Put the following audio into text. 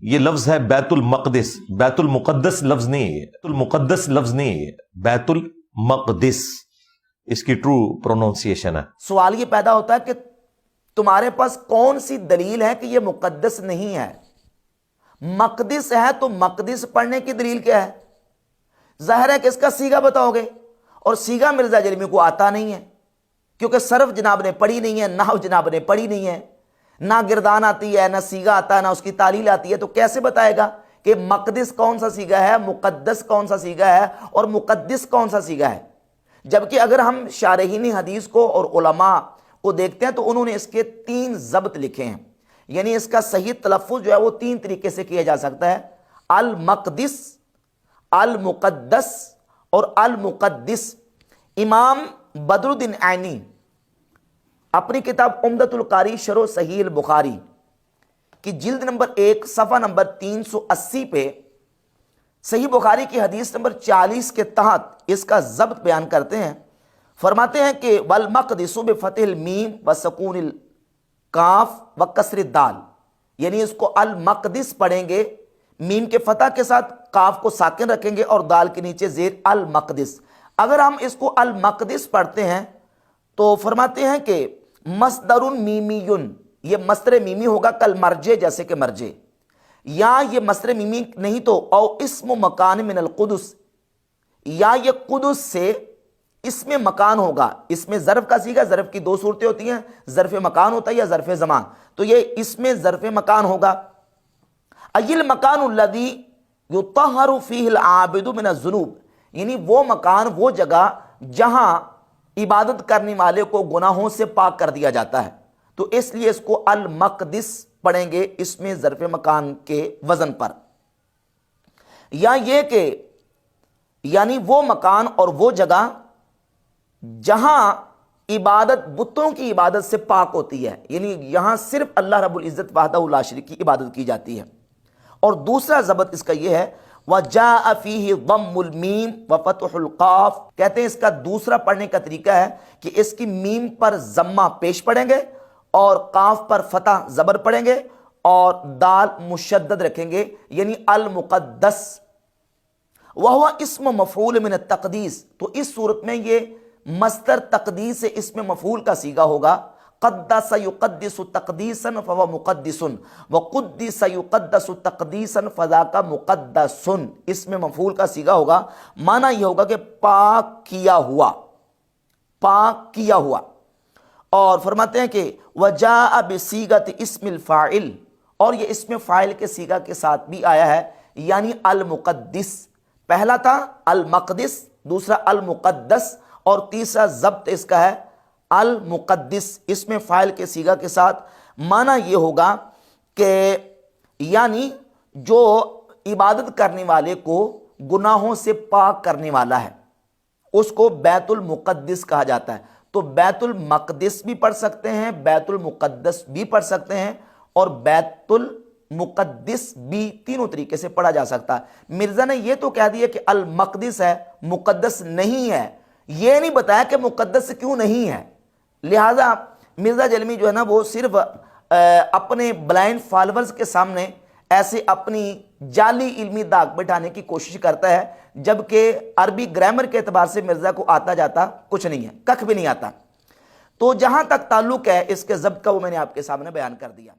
یہ لفظ ہے بیت المقدس، بیت المقدس لفظ نہیں ہے، بیت المقدس لفظ نہیں ہے، بیت المقدس اس کی ٹرو پروننسیشن ہے۔ سوال یہ پیدا ہوتا ہے کہ تمہارے پاس کون سی دلیل ہے کہ یہ مقدس نہیں ہے؟ مقدس ہے تو مقدس پڑھنے کی دلیل کیا ہے؟ ظاہر ہے کہ اس کا سیگا بتاؤ گے، اور سیگا مرزا جرمی کو آتا نہیں ہے، کیونکہ صرف جناب نے پڑھی نہیں ہے، نحو جناب نے پڑھی نہیں ہے، نہ گردان آتی ہے، نہ سیگا آتا ہے، نہ اس کی تعلیل آتی ہے، تو کیسے بتائے گا کہ مقدس کون سا سیگا ہے، مقدس کون سا سیگا ہے، اور مقدس کون سا سیگا ہے؟ جبکہ اگر ہم شارحین حدیث کو اور علماء کو دیکھتے ہیں تو انہوں نے اس کے 3 ضبط لکھے ہیں، یعنی اس کا صحیح تلفظ جو ہے وہ 3 طریقے سے کیا جا سکتا ہے: المقدس، المقدس اور المقدس۔ امام بدر الدین عینی اپنی کتاب عمدۃ القاری شرح صحیح البخاری کی جلد نمبر 1 صفحہ نمبر 380 پہ صحیح بخاری کی حدیث نمبر 40 کے تحت اس کا ضبط بیان کرتے ہیں۔ فرماتے ہیں کہ والمقدس بفتح المیم وسکون الکاف وکسر الدال، یعنی اس کو المقدس پڑھیں گے، میم کے فتح کے ساتھ کاف کو ساکن رکھیں گے اور دال کے نیچے زیر المقدس۔ اگر ہم اس کو المقدس پڑھتے ہیں تو فرماتے ہیں کہ مصدر میمی، یہ مصدر میمی ہوگا کل مرجے، جیسے کہ مرجے، یا یہ مصدر میمی نہیں تو او اسم مکان من القدس، یا یہ قدس سے اسم مکان ہوگا۔ اس میں ظرف کا سیگا، ظرف کی 2 صورتیں ہوتی ہیں، ظرف مکان ہوتا ہے یا ظرف زمان، تو یہ اس میں ظرف مکان ہوگا۔ ایل مکان الذی یطہر فیہ العابد من الذنوب، یعنی وہ مکان، وہ جگہ جہاں عبادت کرنے والے کو گناہوں سے پاک کر دیا جاتا ہے، تو اس لیے اس کو المقدس پڑھیں گے اس میں ظرف مکان کے وزن پر۔ یا یہ کہ یعنی وہ مکان اور وہ جگہ جہاں عبادت بتوں کی عبادت سے پاک ہوتی ہے، یعنی یہاں صرف اللہ رب العزت وحدہ لا شریک کی عبادت کی جاتی ہے۔ اور دوسرا ضبط اس کا یہ ہے وَجَاءَ فِيهِ ضَمُّ الْمِيمِ وَفَتْحُ الْقَافِ، کہتے ہیں اس کا دوسرا پڑھنے کا طریقہ ہے کہ اس کی میم پر ضمہ پیش پڑھیں گے اور قاف پر فتح زبر پڑھیں گے اور دال مشدد رکھیں گے، یعنی المقدس۔ وَهُوَ اسم مفعول من التقدیس، تو اس صورت میں یہ مصدر تقدیس سے اسم مفعول کا صیغہ ہوگا۔ قدس یقدس تقدیسا فهو مقدس وقدس یقدس تقدیسا فذاک مقدس، اسم مفعول کا صیغہ ہوگا، معنی یہ ہوگا کہ پاک کیا ہوا، پاک کیا ہوا۔ اور فرماتے ہیں کہ وجاء بصیغۃ اسم الفاعل، اور یہ اسم فاعل کے صیغہ کے ساتھ بھی آیا ہے، یعنی المقدس۔ پہلا تھا المقدس، دوسرا المقدس، اور تیسرا ضبط اس کا ہے المقدس، اس میں فاعل کے صیغہ کے ساتھ۔ معنی یہ ہوگا کہ یعنی جو عبادت کرنے والے کو گناہوں سے پاک کرنے والا ہے اس کو بیت المقدس کہا جاتا ہے۔ تو بیت المقدس بھی پڑھ سکتے ہیں، بیت المقدس بھی پڑھ سکتے ہیں، اور بیت المقدس بھی تینوں طریقے سے پڑھا جا سکتا ہے۔ مرزا نے یہ تو کہہ دیا کہ المقدس ہے، مقدس نہیں ہے، یہ نہیں بتایا کہ مقدس کیوں نہیں ہے۔ لہٰذا مرزا جلمی جو ہے نا وہ صرف اپنے بلائنڈ فالورز کے سامنے ایسے اپنی جعلی علمی داغ بٹھانے کی کوشش کرتا ہے، جبکہ عربی گرامر کے اعتبار سے مرزا کو آتا جاتا کچھ نہیں ہے، ککھ بھی نہیں آتا۔ تو جہاں تک تعلق ہے اس کے ضبط کا وہ میں نے آپ کے سامنے بیان کر دیا۔